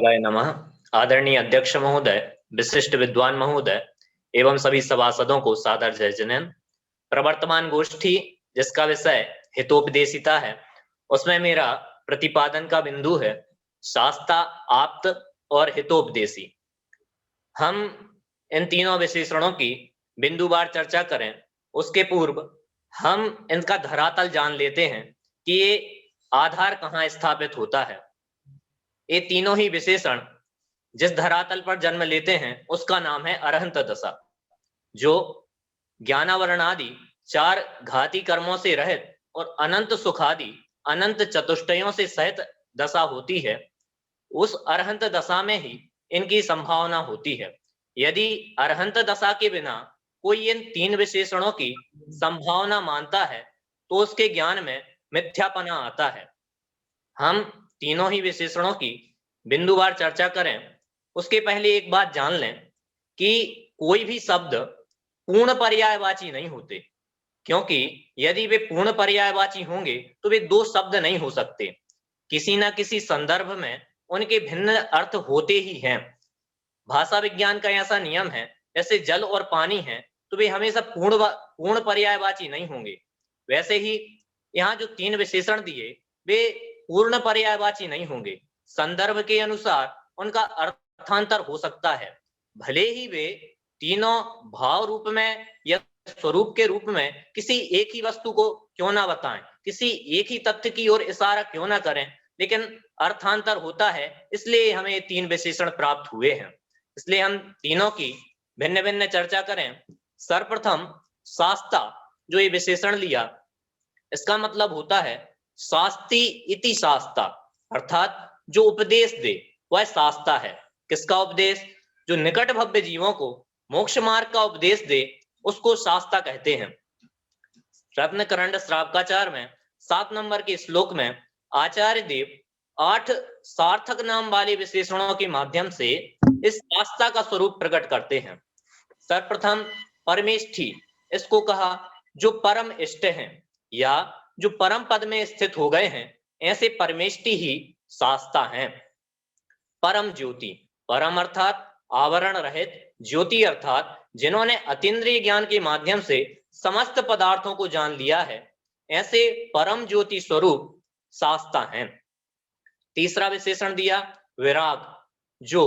महाभागाय नमः। आदरणीय अध्यक्ष महोदय, विशिष्ट विद्वान महोदय एवं सभी सभासदों को सादर जय जैन। प्रवर्तमान गोष्ठी जिसका विषय हितोपदेशिता है, उसमें मेरा प्रतिपादन का बिंदु है शास्ता, आप्त और हितोपदेशी। हम इन तीनों विशेषणों की बिंदुवार चर्चा करें उसके पूर्व हम इनका धरातल जान लेते हैं कि ये आधार कहाँ स्थापित होता है। ये तीनों ही विशेषण जिस धरातल पर जन्म लेते हैं उसका नाम है अरहंत दशा, जो ज्ञानावरण आदि चार घाती कर्मों से रहित और अनंत सुखादि अनंत चतुष्टयों से सहित दशा होती है। उस अरहंत दशा में ही इनकी संभावना होती है। यदि अरहंत दशा के बिना कोई इन तीन विशेषणों की संभावना मानता है तो उसके ज्ञान में मिथ्यापना आता है। हम तीनों ही विशेषणों की बिंदुवार चर्चा करें उसके पहले एक बात जान लें कि कोई भी शब्द पूर्ण पर्यायवाची नहीं होते, क्योंकि यदि वे पूर्ण पर्यायवाची होंगे तो वे दो शब्द नहीं हो सकते। किसी न किसी संदर्भ में उनके भिन्न अर्थ होते ही हैं। भाषा विज्ञान का ऐसा नियम है, जैसे जल और पानी है तो वे हमेशा पूर्ण पर्यायवाची नहीं होंगे, वैसे ही यहाँ जो तीन विशेषण दिए वे पूर्ण पर्यायवाची नहीं होंगे। संदर्भ के अनुसार उनका अर्थांतर हो सकता है, भले ही वे तीनों भाव रूप में या स्वरूप के रूप में किसी एक ही वस्तु को क्यों ना बताएं, किसी एक ही तथ्य की ओर इशारा क्यों ना करें, लेकिन अर्थांतर होता है। इसलिए हमें तीन विशेषण प्राप्त हुए हैं। इसलिए हम तीनों की भिन्न भिन्न चर्चा करें। सर्वप्रथम शास्ता, जो ये विशेषण लिया, इसका मतलब होता है शास्ति इति शास्ता, अर्थात जो उपदेश दे वह शास्ता है। किसका उपदेश? जो निकट भव्य जीवों को मोक्ष मार्ग का उपदेश दे उसको शास्ता कहते हैं। रत्नकरंड श्रावकाचार में 7 नंबर के श्लोक में आचार्य देव 8 सार्थक नाम वाले विशेषणों के माध्यम से इस शास्ता का स्वरूप प्रकट करते हैं। सर्वप्रथम परमेष्ठी, इसको कहा जो परम इष्ट हैं या जो परम पद में स्थित हो गए हैं, ऐसे परमेष्ठी ही शास्ता हैं। परम ज्योति, परम अर्थात आवरण रहित, ज्योति अर्थात जिन्होंने अतीन्द्रिय ज्ञान के माध्यम से समस्त पदार्थों को जान लिया है, ऐसे परम ज्योति स्वरूप शास्ता हैं। तीसरा विशेषण दिया विराग, जो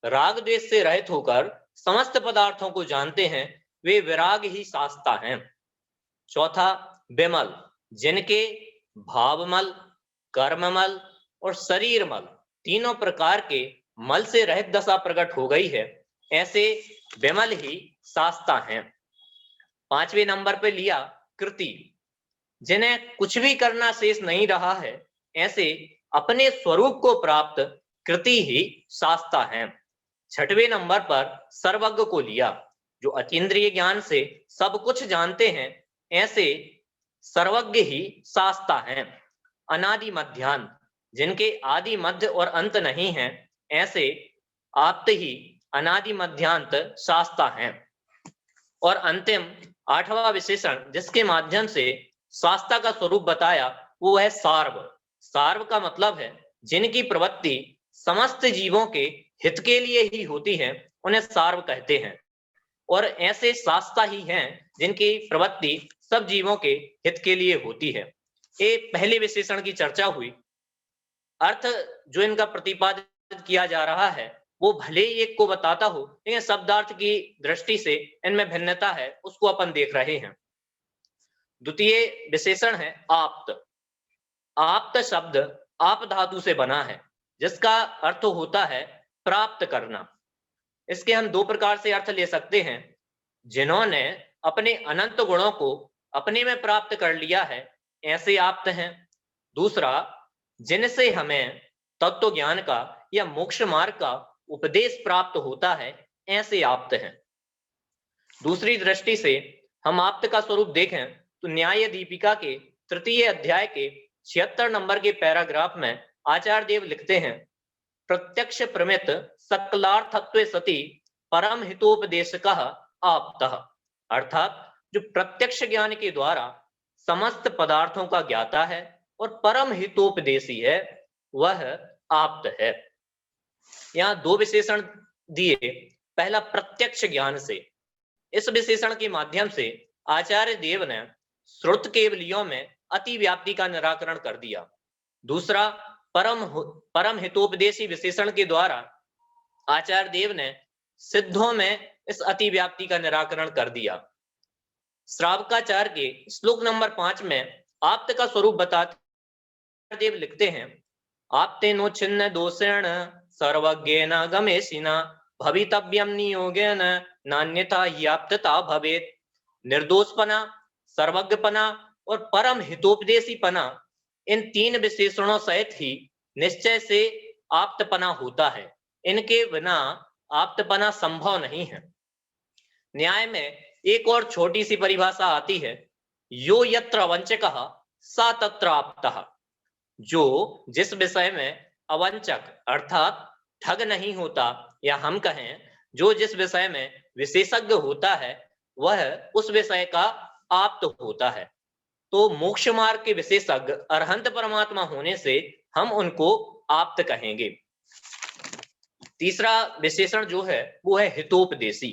राग द्वेष से रहित होकर समस्त पदार्थों को जानते हैं, वे विराग ही शास्ता हैं। चौथा विमल, जिनके भावमल, कर्ममल और शरीरमल तीनों प्रकार के मल से रहित दशा प्रकट हो गई है, ऐसे विमल ही शास्ता हैं। 5वें नंबर पे लिया कृति, जिन्हें कुछ भी करना शेष नहीं रहा है, ऐसे अपने स्वरूप को प्राप्त कृति ही शास्ता हैं। 6वें नंबर पर सर्वज्ञ को लिया, जो अतीन्द्रिय ज्ञान से सब कुछ जानते हैं, ऐसे सर्वज्ञ ही शास्ता हैं। अनादि मध्यांत, जिनके आदि मध्य और अंत नहीं है, ऐसे आप्त ही अनादि मध्यांत शास्ता हैं। और अंतिम 8वां विशेषण जिसके माध्यम से शास्ता का स्वरूप बताया वो है सार्व। सार्व का मतलब है जिनकी प्रवृत्ति समस्त जीवों के हित के लिए ही होती है, उन्हें सार्व कहते हैं। और ऐसे शास्ता ही हैं जिनकी प्रवृत्ति सब जीवों के हित के लिए होती है। ये पहले विशेषण की चर्चा हुई। अर्थ जो इनका प्रतिपादित किया जा रहा है वो भले ही एक को बताता हो, लेकिन शब्दार्थ की दृष्टि से इनमें भिन्नता है, उसको अपन देख रहे हैं। द्वितीय विशेषण है आप्त। आप्त शब्द आप धातु से बना है, जिसका अर्थ होता है प्राप्त करना। इसके हम दो प्रकार से अर्थ ले सकते हैं। जिन्होंने अपने अनंत गुणों को अपने में प्राप्त कर लिया है, ऐसे आप्त हैं। दूसरा, जिनसे हमें तत्व ज्ञान का या मोक्ष मार्ग का उपदेश प्राप्त होता है, ऐसे आप्त हैं। दूसरी दृष्टि से हम आप्त का स्वरूप देखें तो न्याय दीपिका के 3 अध्याय के 76 नंबर के पैराग्राफ में आचार्य देव लिखते हैं, प्रत्यक्ष प्रमित सकलार्थत्वे सति परम हितोपदेशकः आप्तः, अर्थात जो प्रत्यक्ष ज्ञान के द्वारा समस्त पदार्थों का ज्ञाता है और परम हितोपदेशी है, वह आप्त है। यहाँ दो विशेषण दिए। पहला प्रत्यक्ष ज्ञान से, इस विशेषण के माध्यम से आचार्य देव ने श्रुत केवलियों में अति व्याप्ति का निराकरण कर दिया। दूसरा परम हितोपदेशी विशेषण के द्वारा आचार्य देव ने सिद्धों में इस अति व्याप्ति का निराकरण कर दिया। श्रावकाचार्य के श्लोक नंबर 5 में आप्त का स्वरूप बताते देव लिखते हैं, आप्ते नो छिन्न दोषेण सर्वज्ञेन गमेशिना भवितव्यम नियोगेन नान्यथा ह्याप्तता भवेत्। निर्दोषपना, सर्वज्ञपना और परम हितोपदेशीपना, इन तीन विशेषणों सहित ही निश्चय से आप्तपना होता है। इनके बिना आप्तपना संभव नहीं है। न्याय में एक और छोटी सी परिभाषा आती है, यो यत्र वंचकः सा तत्र आप्तः। जो जिस विषय में अवंचक अर्थात ठग नहीं होता, या हम कहें जो जिस विषय में विशेषज्ञ होता है वह उस विषय का आप्त होता है। तो मोक्ष मार्ग के विशेषज्ञ अरहंत परमात्मा होने से हम उनको आप्त कहेंगे। तीसरा विशेषण जो है वो है हितोपदेशी,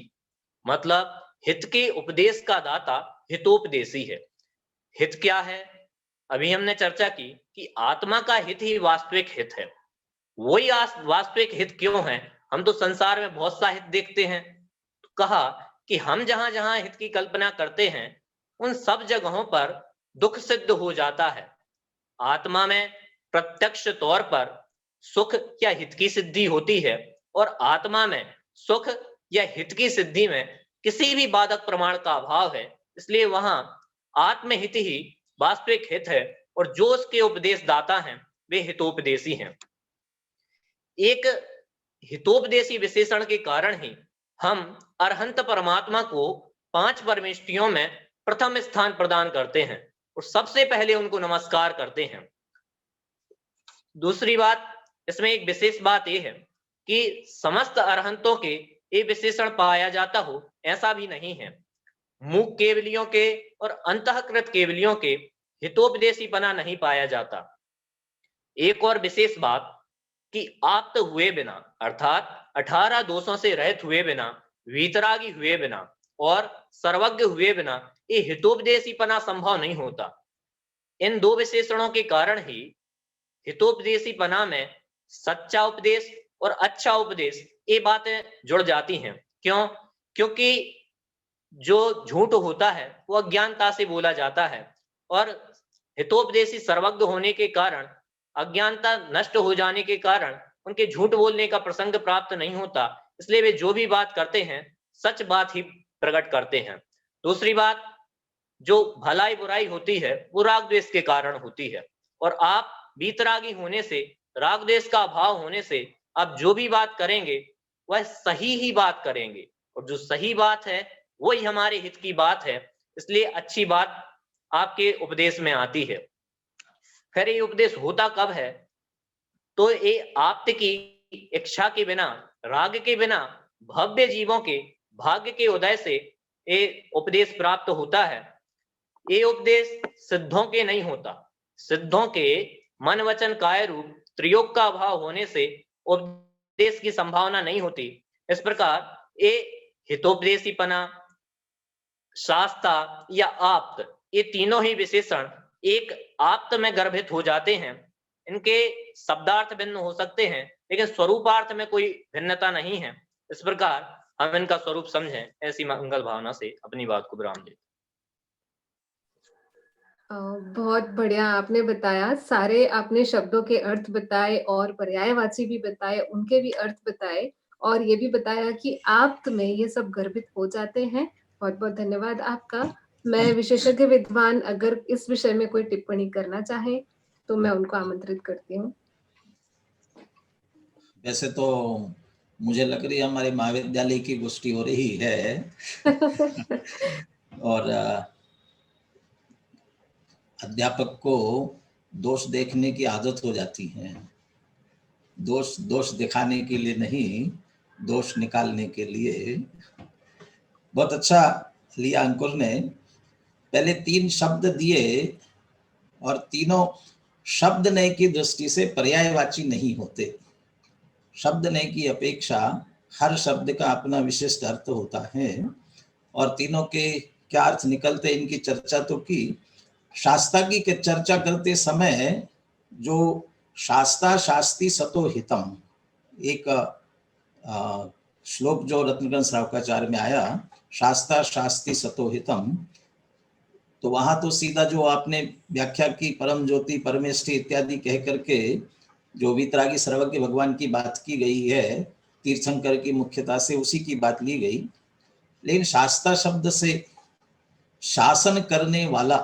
मतलब हित के उपदेश का दाता हितोपदेशी है। हित क्या है? अभी हमने चर्चा की कि आत्मा का हित ही वास्तविक हित है। वही वास्तविक हित क्यों है? हम तो संसार में बहुत सा हित देखते हैं। तो कहा कि हम जहां जहां हित की कल्पना करते हैं उन सब जगहों पर दुख सिद्ध हो जाता है। आत्मा में प्रत्यक्ष तौर पर सुख या हित की सिद्धि होती है, और आत्मा में सुख या हित की सिद्धि में किसी भी बाधक प्रमाण का अभाव है। इसलिए वहां आत्महित ही वास्तविक हित है, और जो उसके उपदेश दाता हैं वे हितोपदेशी हैं। एक हितोपदेशी विशेषण के कारण ही हम अरहंत परमात्मा को 5 परमेष्टियों में प्रथम स्थान प्रदान करते हैं और सबसे पहले उनको नमस्कार करते हैं। दूसरी बात, इसमें एक विशेष बात यह है कि समस्त अरहंतों के ये विशेषण पाया जाता हो ऐसा भी नहीं है। मूक केवलियों के और अंतःकृत केवलियों के हितोपदेशीपना नहीं पाया जाता। एक और विशेष बात कि आप्त हुए बिना अर्थात 18 दोषों से रहित हुए बिना, वीतरागी हुए बिना और सर्वज्ञ हुए बिना ये हितोपदेशीपना संभव नहीं होता। इन दो विशेषणों के कारण ही हितोपदेशीपना में सच्चा उपदेश और अच्छा उपदेश ये बातें जुड़ जाती हैं। क्यों? क्योंकि जो झूठ होता है वो अज्ञानता से बोला जाता है, और हितोपदेशी सर्वज्ञ होने के कारण अज्ञानता नष्ट हो जाने के कारण उनके झूठ बोलने का प्रसंग प्राप्त नहीं होता। इसलिए वे जो भी बात करते हैं सच बात ही प्रकट करते हैं। दूसरी बात, जो भलाई बुराई होती है वो राग द्वेष के कारण होती है, और आप वीतरागी होने से, राग द्वेष का अभाव होने से आप जो भी बात करेंगे वह सही ही बात करेंगे, और जो सही बात है वही हमारे हित की बात है। इसलिए अच्छी बात आपके उपदेश में आती है। फिर ये उपदेश होता कब है? तो ये आप्त की इच्छा के बिना, राग के बिना, भव्य जीवों के भाग्य के उदय से ये उपदेश प्राप्त होता है। ये उपदेश सिद्धों के नहीं होता। सिद्धों के मन वचन काय रूप त्रियोग का अभाव होने से उपदेश की संभावना नहीं होती। इस प्रकार ये हितोपदेशीपना, शास्ता या आप्त, ये तीनों ही विशेषण एक आप्त में गर्भित हो जाते हैं। इनके शब्दार्थ भिन्न हो सकते हैं लेकिन स्वरूपार्थ में कोई भिन्नता नहीं है। इस प्रकार हम इनका स्वरूप समझें, ऐसी मंगल भावना से अपनी बात को विराम दें। बहुत बढ़िया आपने बताया, सारे आपने शब्दों के अर्थ बताए और पर्यायवाची भी बताए, उनके भी अर्थ बताए, और ये भी बताया कि आप्त में ये सब गर्भित हो जाते हैं। बहुत बहुत धन्यवाद आपका। मैं विशेषज्ञ विद्वान अगर इस विषय में कोई टिप्पणी करना चाहे तो मैं उनको आमंत्रित करती हूँ। वैसे तो मुझे लग रही है हमारे महाविद्यालय की गोष्ठी हो रही है और अध्यापक को दोष देखने की आदत हो जाती है। दोष दिखाने के लिए नहीं, दोष निकालने के लिए। बहुत अच्छा लिया अंकुर ने। पहले 3 शब्द दिए और तीनों शब्द नय की दृष्टि से पर्यायवाची नहीं होते। शब्द ने की अपेक्षा हर शब्द का अपना विशिष्ट अर्थ होता है। और तीनों के क्या अर्थ निकलते इनकी चर्चा तो की। शास्ता की चर्चा करते समय जो शास्ता शास्ति सतो हितम एक श्लोक जो रत्नगण श्रावकाचार्य में आया, शास्ता शास्ति सतो हितम, तो वहां तो सीधा जो आपने व्याख्या की परम ज्योति परमेष्टि इत्यादि कह करके जो वीतरागी सर्वज्ञ भगवान की बात की गई है, तीर्थंकर की मुख्यता से उसी की बात ली गई। लेकिन शास्ता शब्द से शासन करने वाला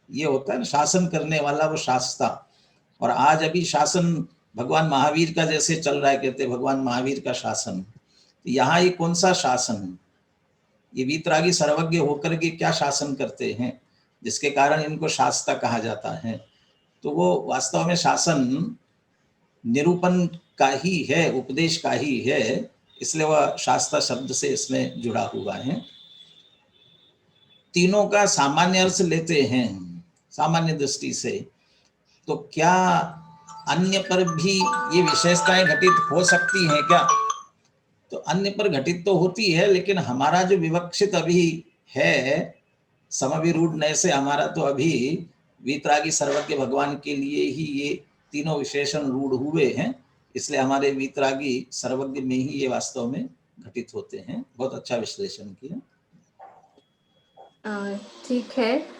ये होता है ना, शासन करने वाला वो शास्ता। और आज अभी शासन भगवान महावीर का जैसे चल रहा है, कहते भगवान महावीर का शासन। यहाँ ये कौन सा शासन, ये वीतरागी सर्वज्ञ होकर के क्या शासन करते हैं जिसके कारण इनको शास्ता कहा जाता है। तो वो वास्तव में शासन निरूपण का ही है, उपदेश का ही है, इसलिए वह शास्ता शब्द से इसमें जुड़ा हुआ है। तीनों का सामान्य अर्थ लेते हैं सामान्य दृष्टि से, तो क्या अन्य पर भी ये विशेषताएं घटित हो सकती हैं क्या? तो अन्य पर घटित तो होती है, लेकिन हमारा जो विवक्षित अभी है समविरूढ़ से, हमारा तो अभी वीतरागी सर्वज्ञ भगवान के लिए ही ये तीनों विशेषण रूढ़ हुए हैं, इसलिए हमारे वीतरागी सर्वज्ञ में ही ये वास्तव में घटित होते हैं। बहुत अच्छा विश्लेषण किया। ठीक है।